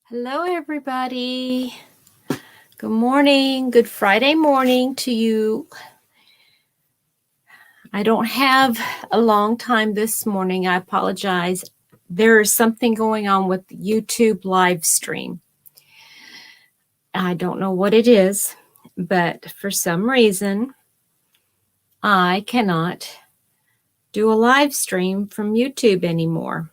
Hello, everybody. Good morning. Good Friday morning to you. I don't have a long time this morning. I apologize. There is something going on with the YouTube live stream. I don't know what it is, but for some reason, I cannot do a live stream from YouTube anymore.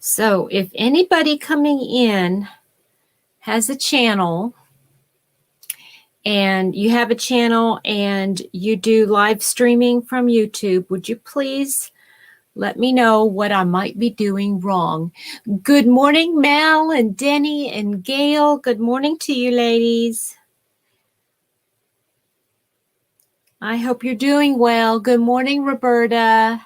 So if anybody coming in has a channel, and you have a channel and you do live streaming from YouTube, would you please let me know what I might be doing wrong? Good morning, Mel and Denny and Gail. Good morning to you, ladies. I hope you're doing well. Good morning, Roberta.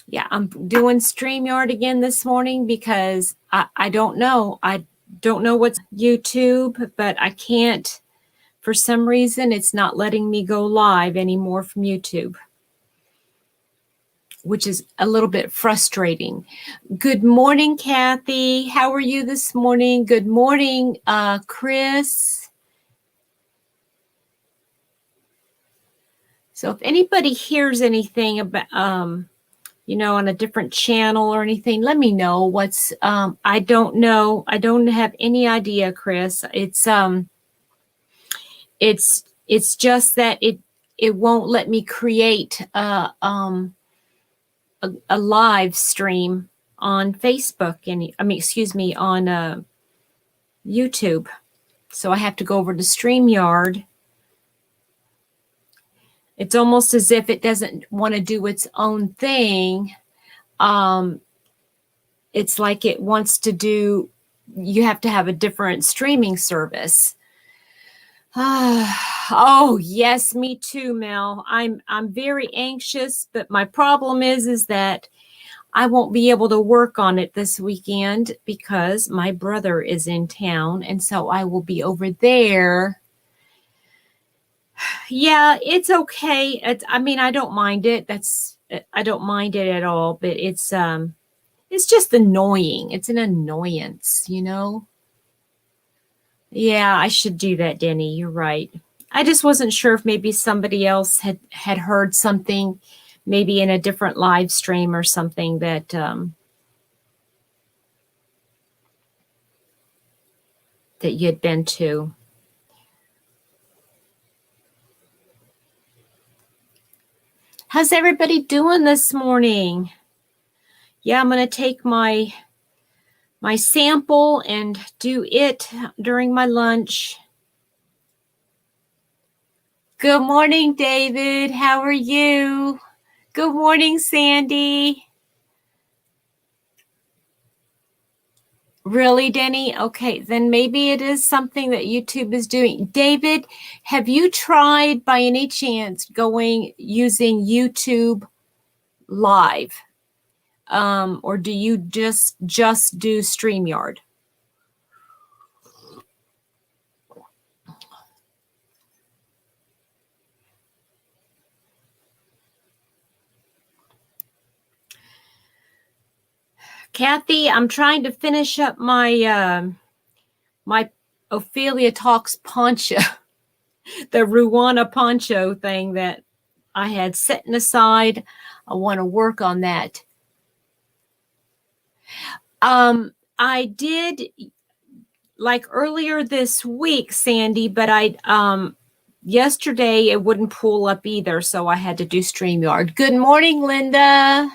Yeah, I'm doing StreamYard again this morning because I don't know. I don't know what's YouTube, but I can't. For some reason, it's not letting me go live anymore from YouTube, which is a little bit frustrating. Good morning, Kathy. How are you this morning? Good morning, Chris. So if anybody hears anything about, on a different channel or anything, let me know. What's, I don't know. I don't have any idea, Chris. It's just that it won't let me create a live stream on Facebook on YouTube. So I have to go over to StreamYard. It's almost as if it doesn't want to do its own thing. It's like it wants to do, you have to have a different streaming service. Oh, yes, me too, Mel. I'm very anxious, but my problem is that I won't be able to work on it this weekend because my brother is in town, and so I will be over there. Yeah, it's okay. I don't mind it. I don't mind it at all, but it's just annoying. It's an annoyance, Yeah, I should do that, Denny. You're right. I just wasn't sure if maybe somebody else had heard something, maybe in a different live stream or something that that you had been to. How's everybody doing this morning? Yeah, I'm going to take my sample and do it during my lunch. Good morning, David. How are you? Good morning, Sandy. Really, Denny? Okay, then maybe it is something that YouTube is doing. David, have you tried by any chance using YouTube Live? Or do you just do StreamYard? Kathy, I'm trying to finish up my my Ophelia Talks poncho, the Ruana poncho thing that I had setting aside. I want to work on that. I did like earlier this week, Sandy, but yesterday it wouldn't pull up either, so I had to do StreamYard. Good morning, Linda.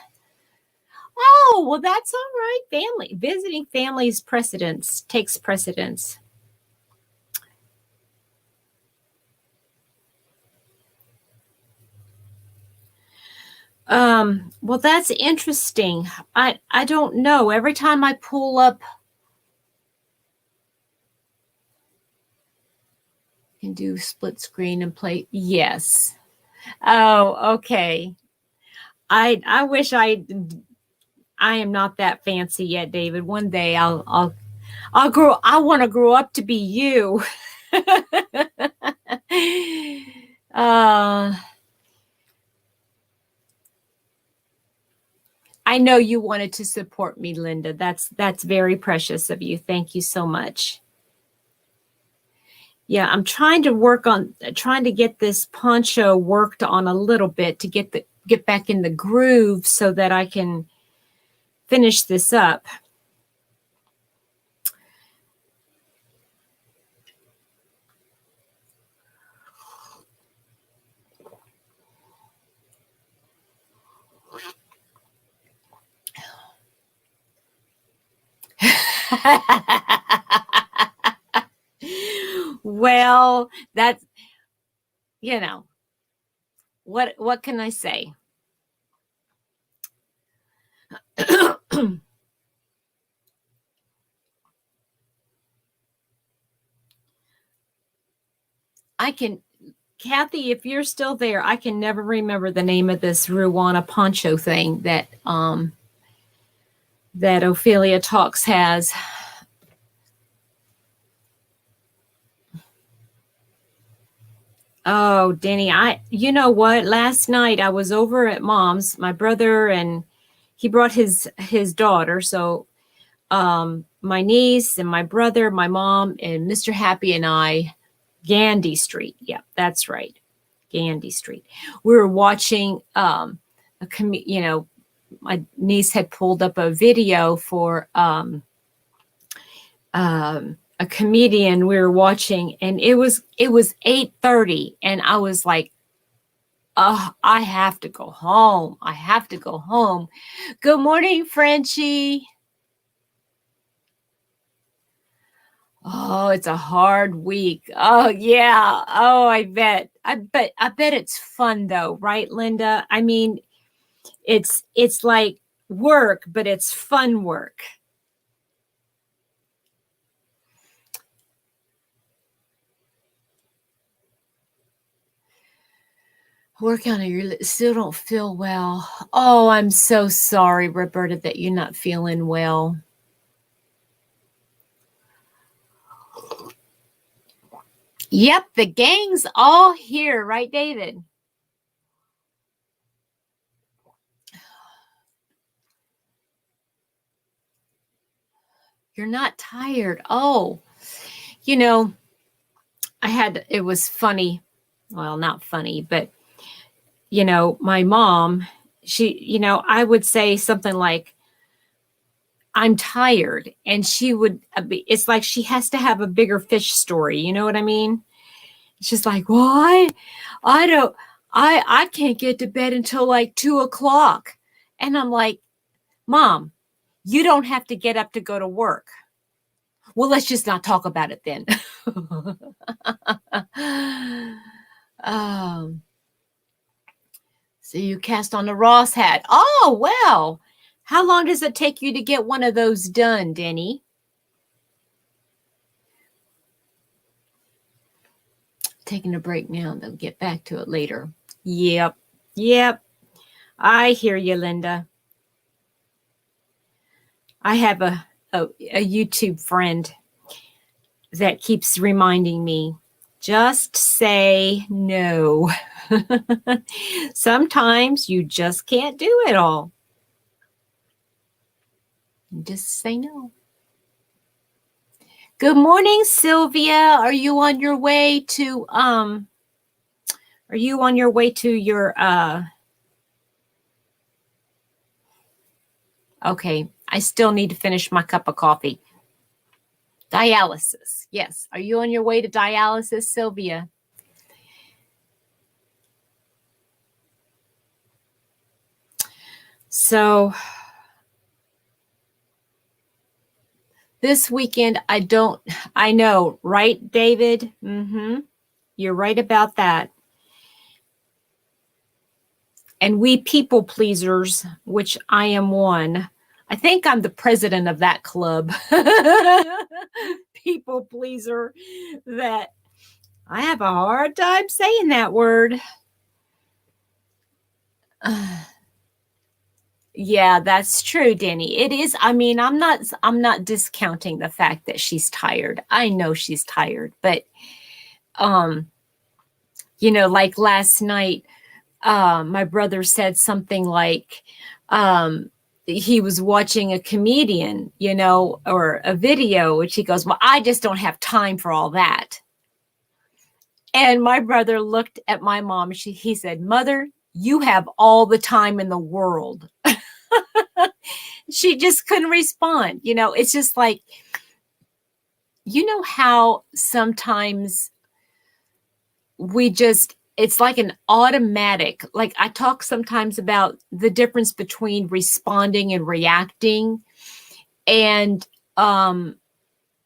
Oh, well, that's all right. Visiting families takes precedence. Well, that's interesting. I don't know. Every time I pull up, can do split screen and play. Yes. Oh, okay. I wish I am not that fancy yet, David. One day I'll grow. I want to grow up to be you. I know you wanted to support me, Linda. That's very precious of you. Thank you so much. Yeah, I'm trying to get this poncho worked on a little bit to get back in the groove so that I can finish this up. Well, that's, you know, what can I say? Kathy, if you're still there, I can never remember the name of this Ruana poncho thing that Ophelia Talks has. Oh, Denny, you know what? Last night I was over at Mom's, my brother, and he brought his daughter. So my niece and my brother, my mom, and Mr. Happy and I, Gandy Street. Yeah, that's right. Gandy Street. We were watching my niece had pulled up a video for a comedian we were watching, and it was 8:30, and I was like, oh, I have to go home. I have to go home. Good morning, Frenchie. Oh, it's a hard week. Oh, yeah. Oh, I bet it's fun though, right, Linda? I mean, it's like work, but it's fun work. Work on it. You still don't feel well. Oh, I'm so sorry, Roberta, that you're not feeling well. Yep, the gang's all here, right, David? You're not tired. Oh, you know, it was funny. Well, not funny, but, you know, my mom, I would say something like, I'm tired. And she would, it's like she has to have a bigger fish story. You know what I mean? She's like, why? I can't get to bed until like 2:00. And I'm like, Mom, you don't have to get up to go to work. Well, let's just not talk about it then. So you cast on the Ross hat. Oh, well, how long does it take you to get one of those done, Denny? Taking a break now, they'll get back to it later. Yep. I hear you, Linda. I have a YouTube friend that keeps reminding me, just say no. Sometimes you just can't do it all. Just say no. Good morning, Sylvia. Are you on your way to your okay, I still need to finish my cup of coffee. Dialysis. Yes. Are you on your way to dialysis, Sylvia? So this weekend, I know, right, David? Mm-hmm. You're right about that. And we people pleasers, which I am one, I think I'm the president of that club. People pleaser, that I have a hard time saying that word. Yeah, that's true, Denny. It is. I mean, I'm not discounting the fact that she's tired. I know she's tired, but Like last night, my brother said something like, he was watching a comedian, or a video, which he goes, well, I just don't have time for all that. And my brother looked at my mom. He said, Mother, you have all the time in the world. She just couldn't respond. It's just like, how sometimes it's like an automatic, like I talk sometimes about the difference between responding and reacting. And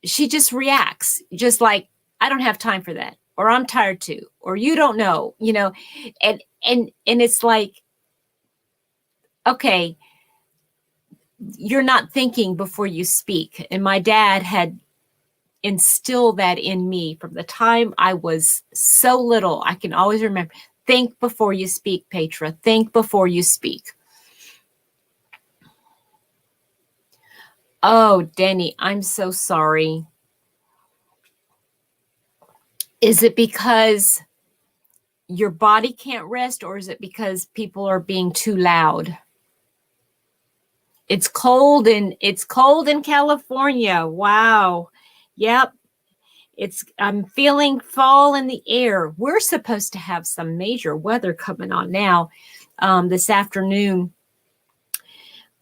she just reacts, just like, I don't have time for that, or I'm tired too, or you don't know, and it's like, okay, you're not thinking before you speak. And my dad had instilled that in me from the time I was so little. I can always remember, think before you speak, Petra, think before you speak. Oh, Denny, I'm so sorry. Is it because your body can't rest, or is it because people are being too loud? It's cold in California. Wow. Yep. I'm feeling fall in the air. We're supposed to have some major weather coming on now. This afternoon,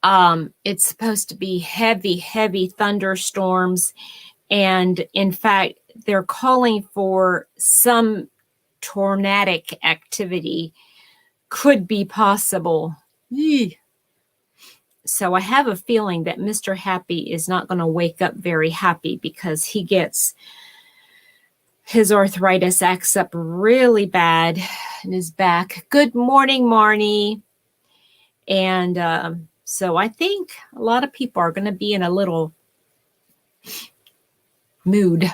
it's supposed to be heavy thunderstorms. And in fact, they're calling for some tornadic activity could be possible. Eey. So I have a feeling that Mr. Happy is not going to wake up very happy, because his arthritis acts up really bad in his back. Good morning, Marnie. And so I think a lot of people are going to be in a little mood.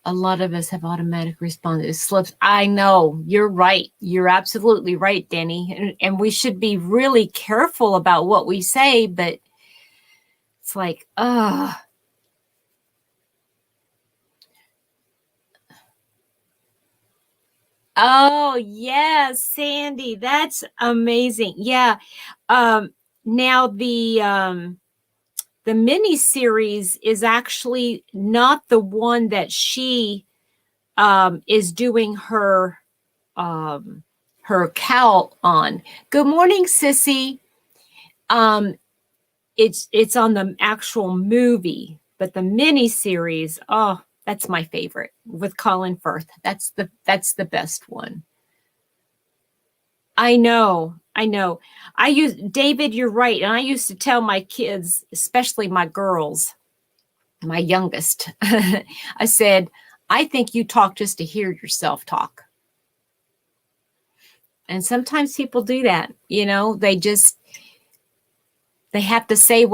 A lot of us have automatic responses. Slips. I know. You're right. You're absolutely right, Denny. And we should be really careful about what we say, but it's like, oh, yes, Sandy. That's amazing. Yeah. Now the mini series is actually not the one that she is doing her cowl on. Good morning, Sissy. It's on the actual movie, but the mini series, oh, that's my favorite, with Colin Firth. That's the best one. I know. David, you're right. And I used to tell my kids, especially my girls, my youngest, I said, I think you talk just to hear yourself talk. And sometimes people do that, they have to say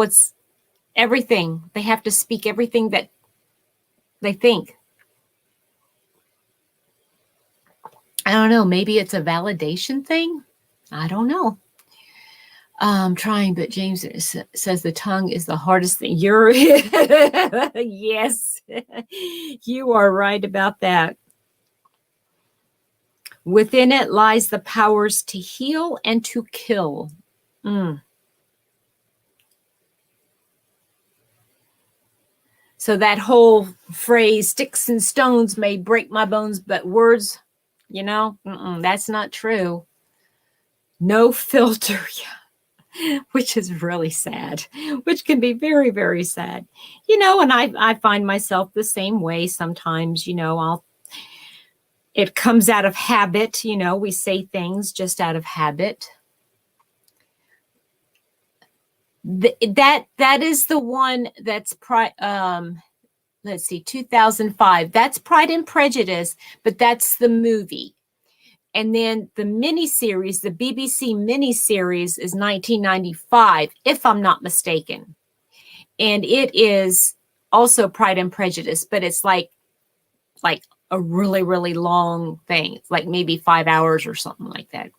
everything. They have to speak everything that they think. I don't know. Maybe it's a validation thing. I don't know. I'm trying, but James says the tongue is the hardest thing. Yes, you are right about that. Within it lies the powers to heal and to kill. So that whole phrase, sticks and stones may break my bones, but words, that's not true. No filter, which is really sad, which can be very, very sad. And I find myself the same way sometimes. It comes out of habit. We say things just out of habit. That is the one that's let's see, 2005. That's Pride and Prejudice, but that's the movie. And then the miniseries, the BBC miniseries, is 1995, if I'm not mistaken. And it is also Pride and Prejudice, but it's like a really, really long thing. It's like maybe 5 hours or something like that.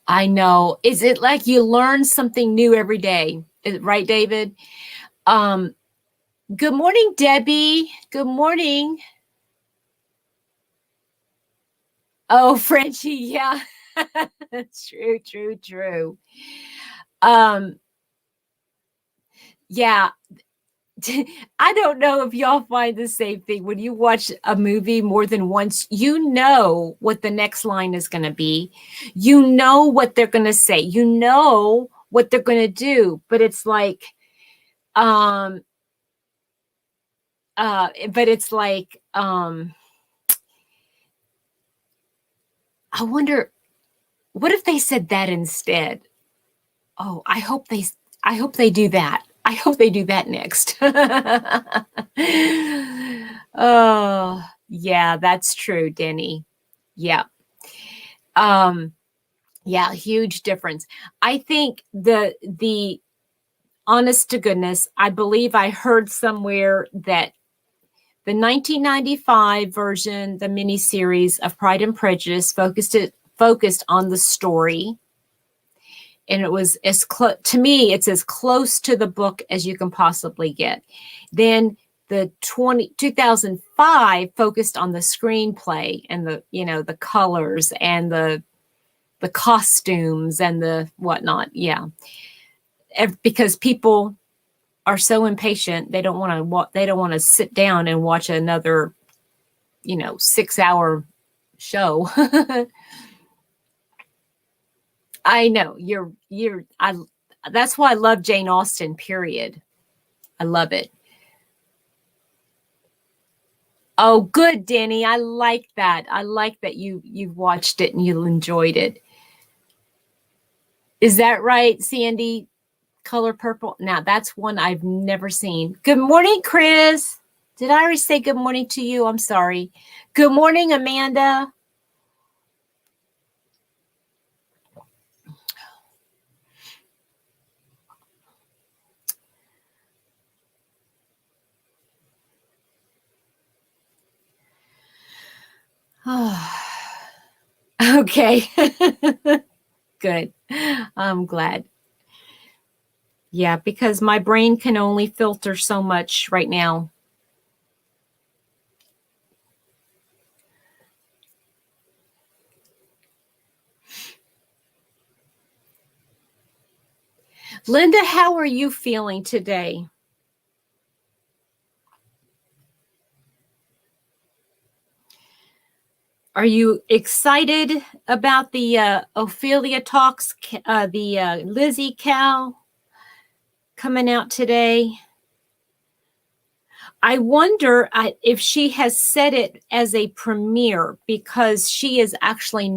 I know. Is it like you learn something new every day? Right, David? Good morning, Debbie. Good morning. Oh, Frenchie, yeah. True. Yeah. I don't know if y'all find the same thing. When you watch a movie more than once, you know what the next line is going to be. You know what they're going to say. You know what they're going to do. But it's like, I wonder, what if they said that instead? Oh, I hope they do that. I hope they do that next. Oh, yeah, that's true, Denny. Yeah. Yeah, huge difference. I think the honest to goodness, I believe I heard somewhere that the 1995 version, the miniseries of Pride and Prejudice, focused on the story. And it was to me, it's as close to the book as you can possibly get. Then the 2005 focused on the screenplay and the colors and the costumes and the whatnot. Yeah. Because people are so impatient. They don't want to sit down and watch another, 6-hour show. I know that's why I love Jane Austen, period. I love it. Oh, good, Danny. I like that. I like that you've watched it and you enjoyed it. Is that right, Sandy? Color Purple. Now, that's one I've never seen. Good morning, Chris. Did I already say good morning to you? I'm sorry. Good morning, Amanda. Okay. Good. I'm glad. Yeah, because my brain can only filter so much right now. Linda, how are you feeling today? Are you excited about the Ophelia Talks, the Lizzie Cow coming out today? I wonder if she has set it as a premiere, because she is actually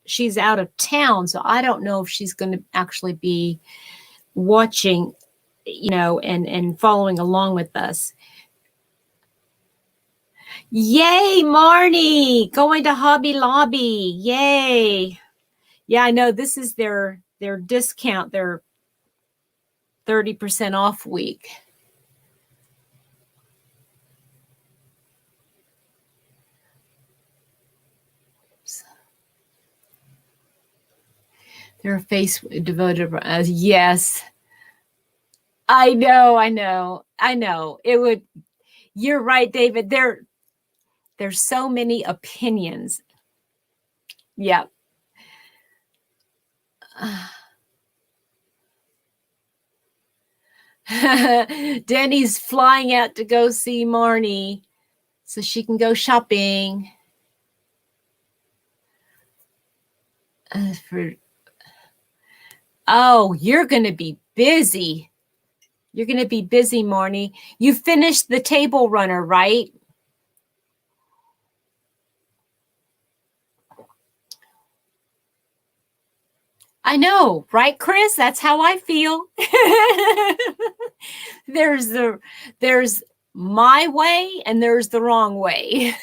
she's out of town. So I don't know if she's going to actually be watching, and following along with us. Yay, Marnie, going to Hobby Lobby. Yay. Yeah, I know this is their discount, their 30% off week. Their face devoted as yes. I know. It would. You're right, David. There's so many opinions. Yeah. Denny's flying out to go see Marnie so she can go shopping. Oh, you're going to be busy. You're going to be busy, Marnie. You finished the table runner, right? I know, right, Chris? That's how I feel. There's my way and there's the wrong way.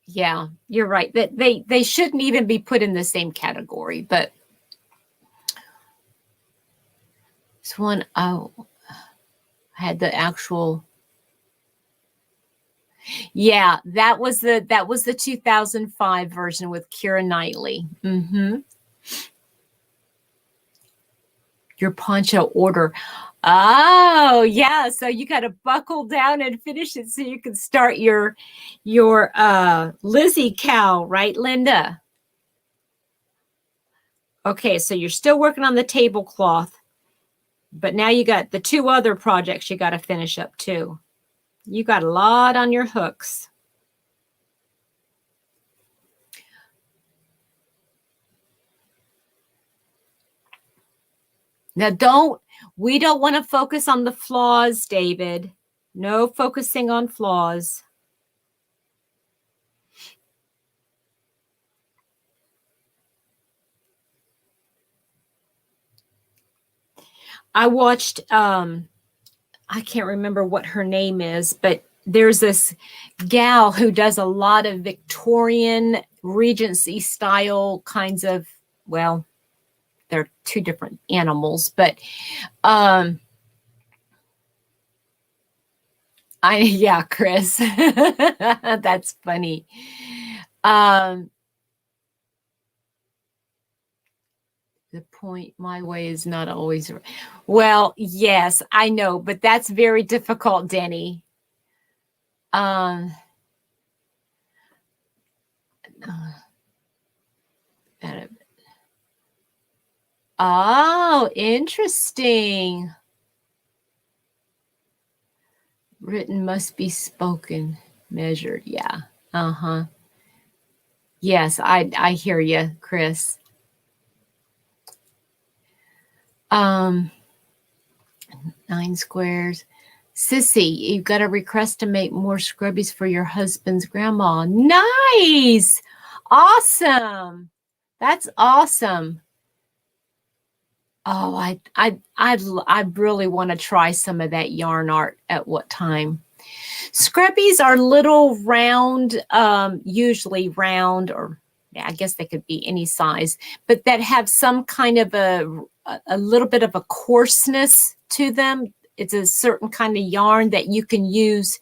Yeah, you're right. That they shouldn't even be put in the same category, but this one, I had the actual. Yeah, that was the 2005 version with Keira Knightley. Your poncho order. Oh, yeah. So you got to buckle down and finish it so you can start your Lizzie cowl, right, Linda? Okay, so you're still working on the tablecloth, but now you got the 2 other projects you got to finish up too. You got a lot on your hooks. Now we don't want to focus on the flaws, David. No focusing on flaws. I watched, I can't remember what her name is, but there's this gal who does a lot of Victorian Regency style kinds of, well, they're 2 different animals, but yeah, Chris, that's funny. The point, my way is not always, well, yes, I know, but that's very difficult, Denny. Oh, interesting. Written must be spoken, measured. Yeah. Uh-huh. Yes, I hear you, Chris. 9 squares. Sissy, you've got a request to make more scrubbies for your husband's grandma. Nice. Awesome. That's awesome. Oh, I really want to try some of that yarn art at what time. Scrubbies are little round, usually round, or yeah, I guess they could be any size, but that have some kind of a little bit of a coarseness to them. It's a certain kind of yarn that you can use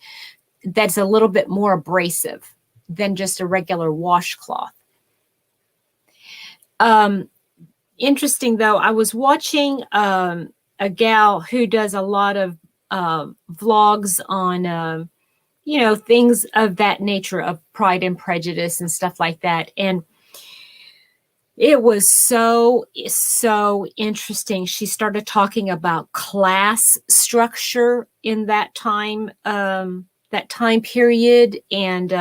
that's a little bit more abrasive than just a regular washcloth. Interesting though, I was watching a gal who does a lot of vlogs on things of that nature, of Pride and Prejudice and stuff like that. And it was so interesting. She started talking about class structure in that time period, and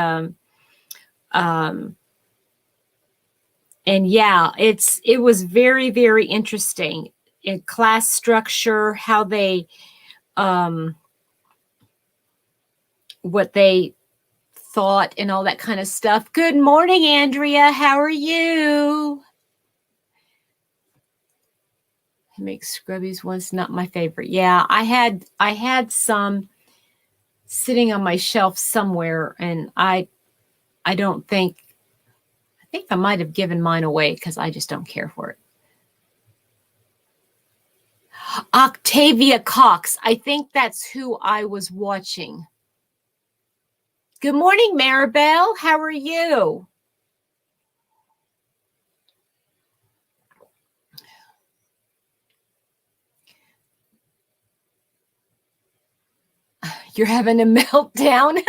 yeah, it was very, very interesting in class structure, how they what they thought and all that kind of stuff. Good morning, Andrea. How are you? Make scrubbies was not my favorite. Yeah, I had some sitting on my shelf somewhere, and I think I might have given mine away because I just don't care for it. Octavia Cox. I think that's who I was watching. Good morning, Maribel. How are you? You're having a meltdown?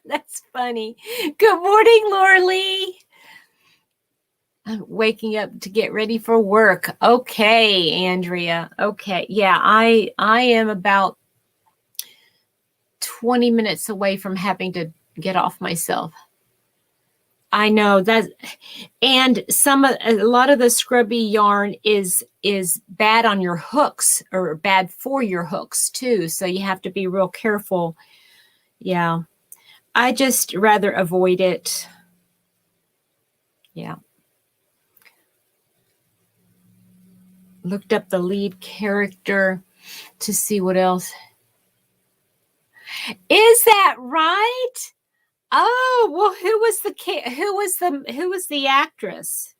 That's funny. Good morning, Laura Lee. I'm waking up to get ready for work. Okay, Andrea. Okay. Yeah, I am about 20 minutes away from having to get off myself. I know that, and a lot of the scrubby yarn is bad on your hooks, or bad for your hooks too. So you have to be real careful. Yeah, I just rather avoid it. Yeah. Looked up the lead character to see what else. Is that right? Oh, well, who was the actress?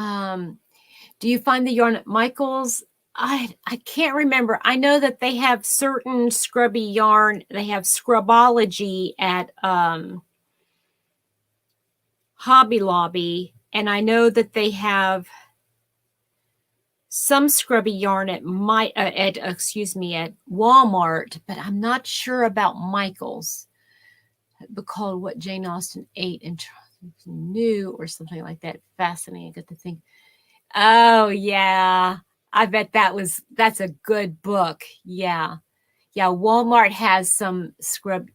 Do you find the yarn at Michael's? I can't remember. I know that they have certain scrubby yarn. They have Scrubology at Hobby Lobby, and I know that they have some scrubby yarn at at Walmart, but I'm not sure about Michael's. Called What Jane Austen Ate and Knew or something like that. Fascinating. I got to think. Oh yeah, I bet that's a good book. Yeah, yeah. Walmart has some scrubby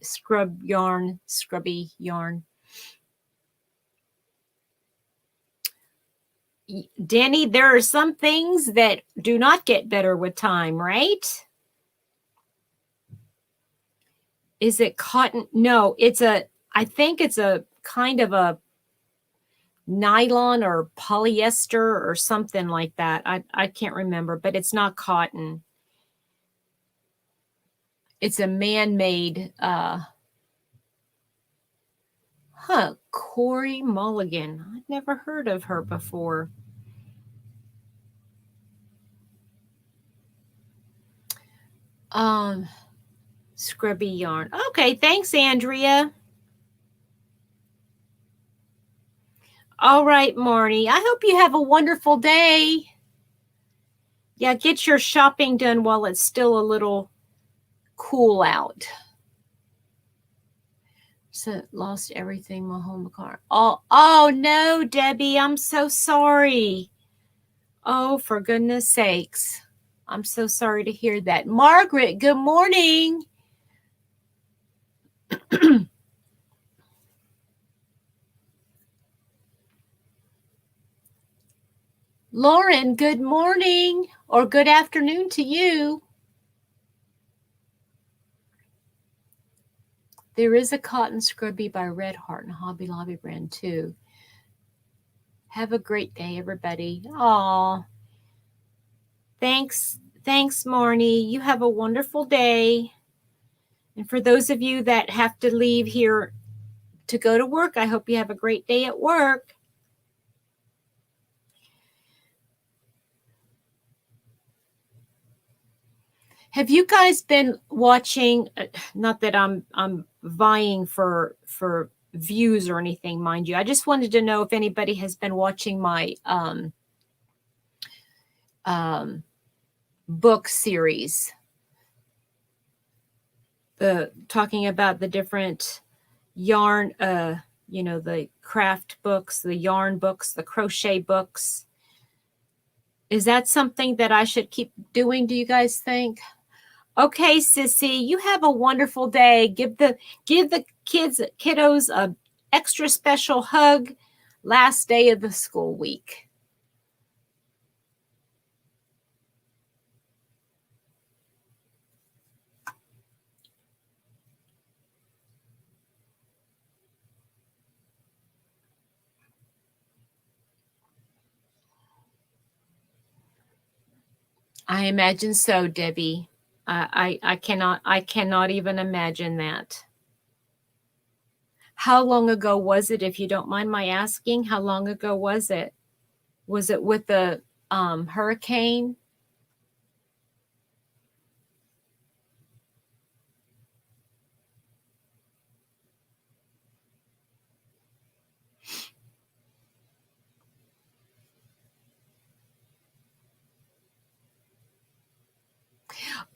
yarn. Danny, there are some things that do not get better with time, right? Is it cotton? No, I think it's a kind of a nylon or polyester or something like that. I can't remember, but it's not cotton. It's a man-made, Corey Mulligan. I've never heard of her before. Scrubby yarn. Okay, thanks, Andrea. All right, Marnie. I hope you have a wonderful day. Yeah, get your shopping done while it's still a little cool out. So lost everything, my home car. Oh no, Debbie, I'm so sorry. Oh, for goodness sakes. I'm so sorry to hear that. Margaret, good morning. Lauren, good morning or good afternoon to you. There is a cotton scrubby by Red Heart and Hobby Lobby brand too. Have a great day, everybody. Aw. Thanks, Marnie. You have a wonderful day. And for those of you that have to leave here to go to work, I hope you have a great day at work. Have you guys been watching? Not that I'm vying for views or anything, mind you. I just wanted to know if anybody has been watching my book series, talking about the different yarn, the craft books, the yarn books, the crochet books. Is that something that I should keep doing, do you guys think? Okay, Sissy, you have a wonderful day. Give the kiddos a extra special hug last day of the school week. I imagine so, Debbie. I cannot even imagine that. How long ago was it, if you don't mind my asking? How long ago was it? Was it with the hurricane?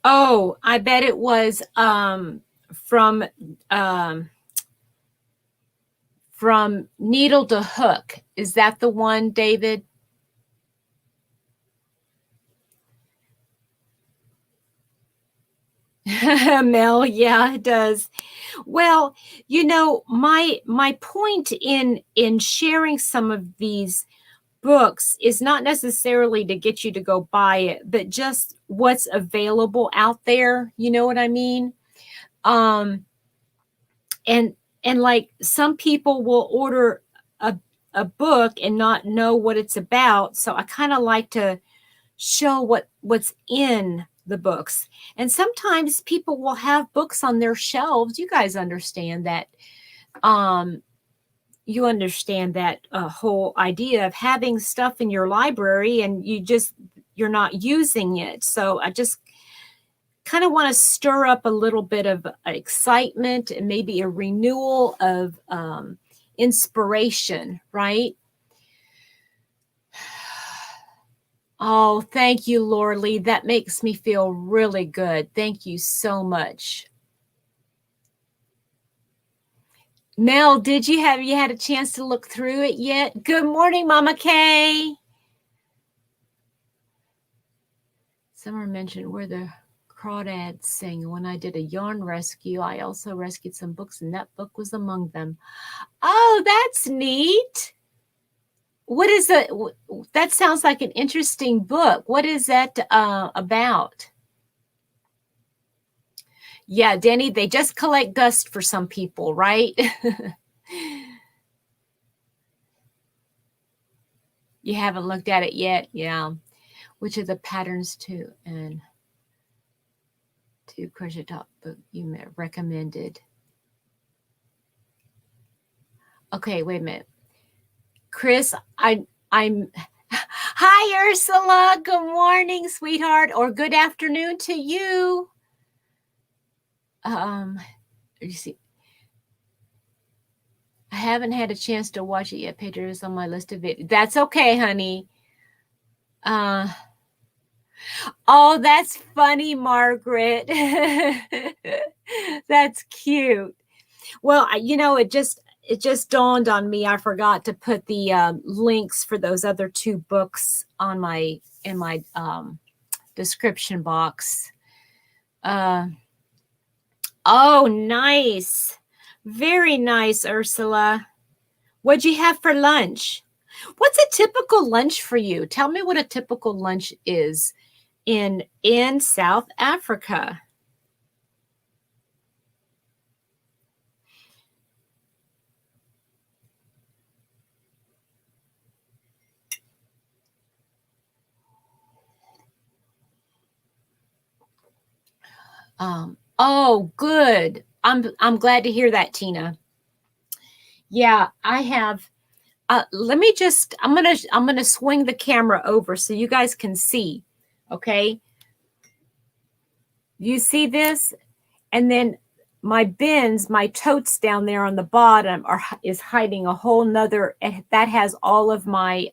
Oh, I bet it was from needle to hook. Is that the one, David? Mel, yeah, it does. Well, my point in sharing some of these books is not necessarily to get you to go buy it, but just what's available out there. You know what I mean? And like some people will order a book and not know what it's about. So I kind of like to show what's in the books. And sometimes people will have books on their shelves. You guys understand that, you understand that whole idea of having stuff in your library and you're not using it. So I just kind of want to stir up a little bit of excitement and maybe a renewal of inspiration, right? Oh, thank you, Lorley. That makes me feel really good. Thank you so much. Mel, have you had a chance to look through it yet? Good morning, Mama Kay. Someone mentioned where the crawdads sing. When I did a yarn rescue, I also rescued some books, and that book was among them. Oh, that's neat. What is it? That sounds like an interesting book. What is that about? Yeah, Denny, they just collect dust for some people, right? You haven't looked at it yet? Yeah. Which are the patterns to crochet top book you recommended? Okay, wait a minute. Chris, I'm hi, Ursula. Good morning, sweetheart, or good afternoon to you. You see, I haven't had a chance to watch it yet. Petra is on my list of videos. That's okay, honey. Oh, that's funny, Margaret. That's cute. Well, it just dawned on me. I forgot to put the links for those other two books in my description box. Oh, nice. Very nice, Ursula. What'd you have for lunch? What's a typical lunch for you? Tell me what a typical lunch is in South Africa. Oh, good. I'm glad to hear that, Tina. Yeah, I have. Let me just. I'm gonna swing the camera over so you guys can see. Okay. You see this, and then my bins, my totes down there on the bottom is hiding a whole nother. That has all of my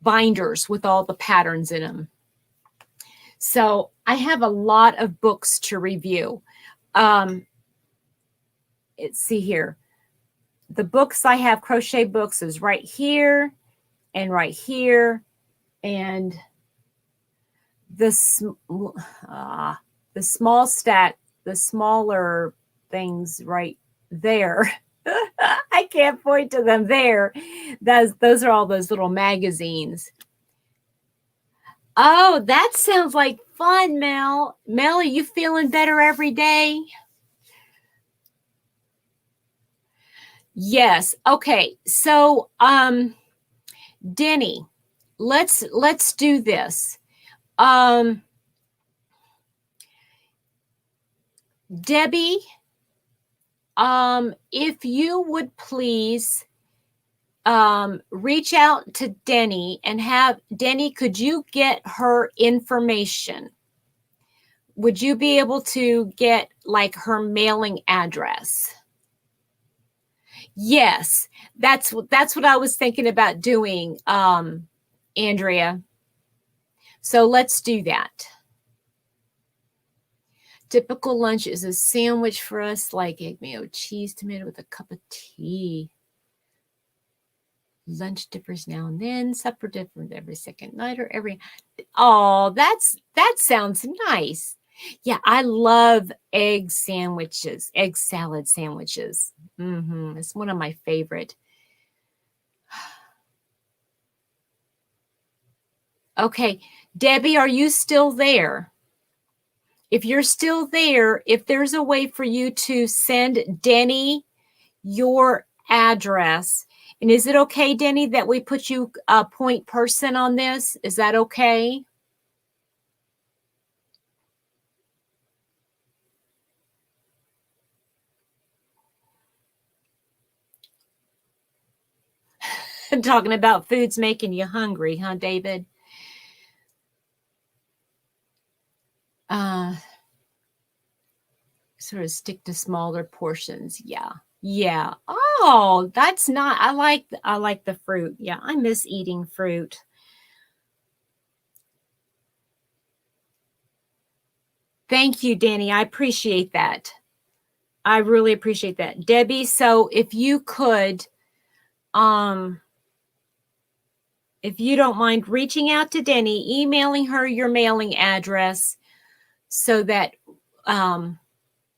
binders with all the patterns in them. So I have a lot of books to review. Let's see here. The books I have, crochet books, is right here and right here. And the small stack, the smaller things right there. I can't point to them there. Those are all those little magazines. Oh, that sounds like fun, Mel. Mel, are you feeling better every day? Yes. Okay. So, Denny, let's do this. Debbie, if you would please reach out to Denny and have Denny, could you get her information? Would you be able to get like her mailing address? Yes, that's what I was thinking about doing, Andrea. So let's do that. Typical lunch is a sandwich for us, like egg, mayo, cheese, tomato with a cup of tea. Lunch differs now and then. Supper differs every second night or every. Oh, that sounds nice. Yeah, I love egg sandwiches, egg salad sandwiches. It's one of my favorite. Okay, Debbie, are you still there? If you're still there, if there's a way for you to send Denny your address, and is it okay, Denny, that we put you a point person on this? Is that okay? Talking about food's making you hungry, huh, David? Sort of stick to smaller portions. Yeah. Yeah. Oh, that's not, I like the fruit. Yeah, I miss eating fruit. Thank you, Danny. I appreciate that. I really appreciate that. Debbie, so if you could, if you don't mind reaching out to Denny, emailing her your mailing address so that,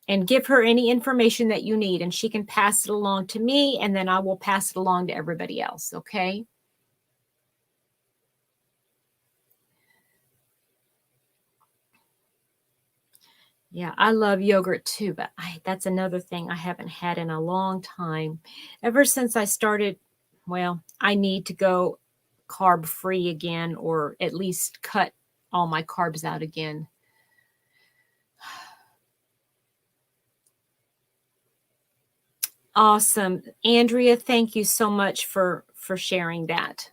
and give her any information that you need, and she can pass it along to me, and then I will pass it along to everybody else, okay? Yeah, I love yogurt too, but that's another thing I haven't had in a long time. Ever since I started, well, I need to go carb free again, or at least cut all my carbs out again. Awesome. Andrea, thank you so much for sharing that.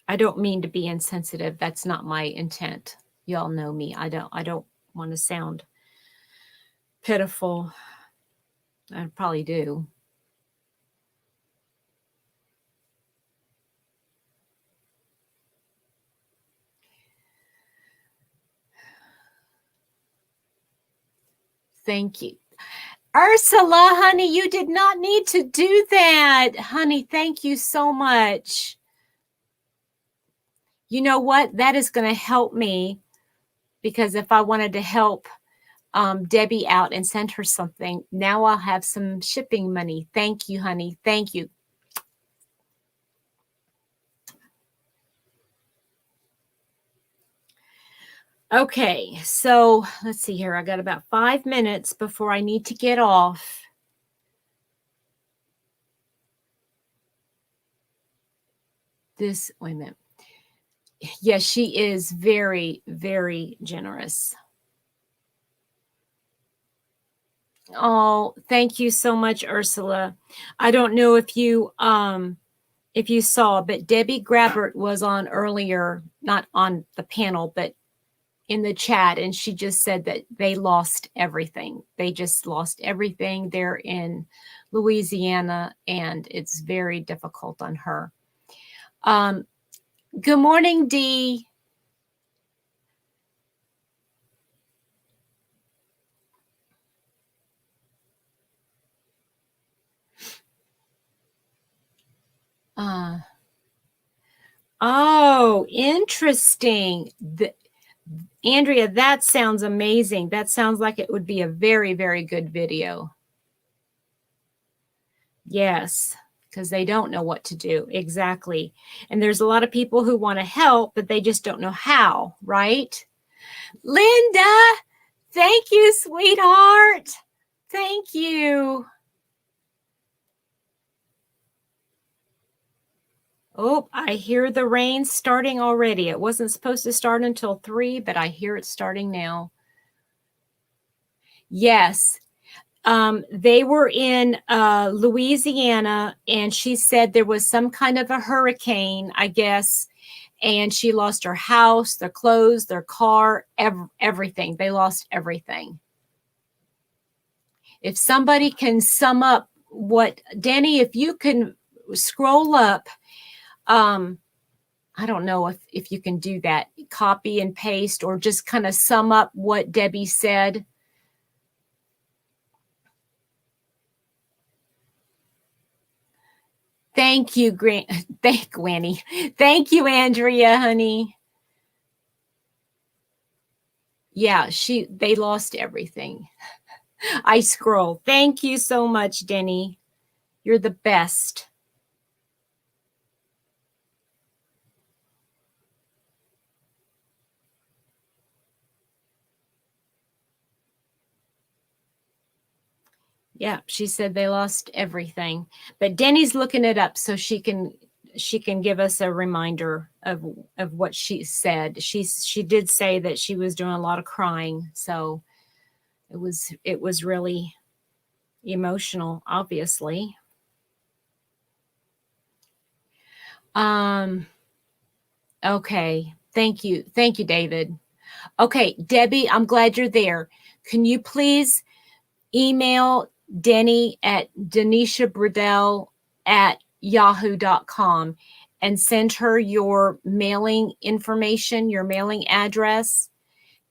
I don't mean to be insensitive. That's not my intent. Y'all know me. I don't want to sound pitiful. I probably do. Thank you. Ursula, honey, you did not need to do that. Honey, thank you so much. You know what? That is going to help me, because if I wanted to help Debbie out and send her something, now I'll have some shipping money. Thank you, honey. Thank you. Okay, so let's see here. I got about 5 minutes before I need to get off. Wait a minute. Yes, she is very, very generous. Oh, thank you so much, Ursula. I don't know if you saw, but Debbie Grabbert was on earlier, not on the panel, but in the chat, and she just said that they lost everything. They just lost everything. They're in Louisiana, and it's very difficult on her. Good morning, Dee. Oh, interesting. Andrea, that sounds amazing. That sounds like it would be a very, very good video. Yes, because they don't know what to do. Exactly. And there's a lot of people who want to help, but they just don't know how, right? Linda, thank you, sweetheart. Thank you. Oh, I hear the rain starting already. It wasn't supposed to start until 3, but I hear it starting now. Yes. They were in Louisiana, and she said there was some kind of a hurricane, I guess, and she lost her house, their clothes, their car, everything. They lost everything. If somebody can sum up what, Danny, if you can scroll up, I don't know if you can do that, copy and paste, or just kind of sum up what Debbie said. Thank you, Granny. Thank you, Andrea, honey. Yeah, they lost everything. I scroll. Thank you so much, Denny. You're the best. Yeah, she said they lost everything. But Denny's looking it up so she can give us a reminder of what she said. She did say that she was doing a lot of crying, so it was really emotional, obviously. Okay. Thank you. Thank you, David. Okay, Debbie, I'm glad you're there. Can you please email Denny at denishabrudel@yahoo.com and send her your mailing information, your mailing address,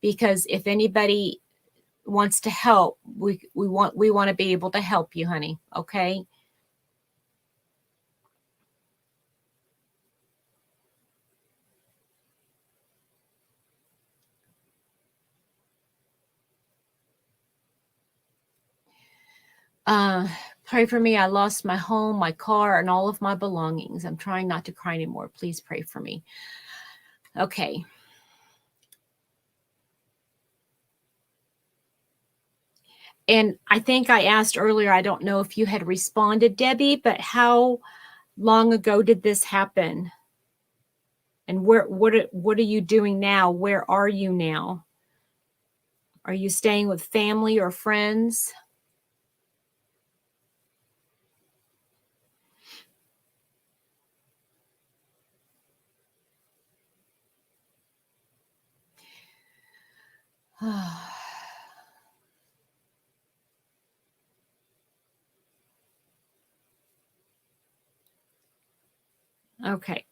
because if anybody wants to help, we want to be able to help you, honey. Okay. Pray for me. I lost my home, my car, and all of my belongings. I'm trying not to cry anymore. Please pray for me. Okay. And I think I asked earlier, I don't know if you had responded, Debbie, but how long ago did this happen? And what are you doing now? Where are you now? Are you staying with family or friends? Okay.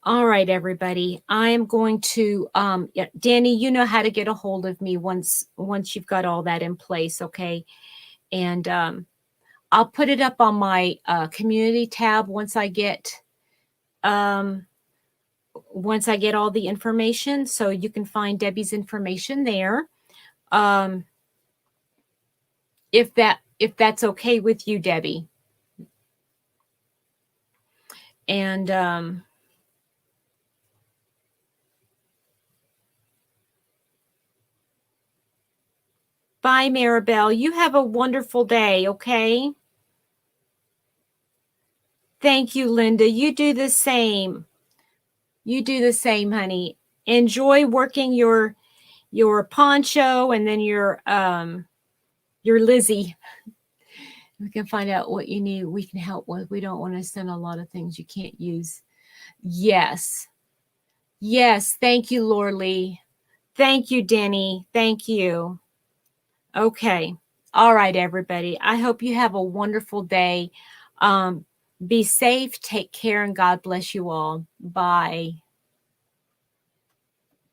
All right, everybody. I'm going to, yeah, Danny, you know how to get a hold of me once you've got all that in place, okay? And I'll put it up on my community tab once I get all the information, so you can find Debbie's information there. If that's okay with you, Debbie. And bye, Maribel. You have a wonderful day, okay? Thank you, Linda. You do the same. You do the same, honey. Enjoy working your poncho and then your Lizzie. We can find out what you need. We can help with. We don't want to send a lot of things you can't use. Yes. Yes. Thank you, Lorlee. Thank you, Denny. Thank you. Okay. All right, everybody. I hope you have a wonderful day. Be safe, take care, and God bless you all. Bye.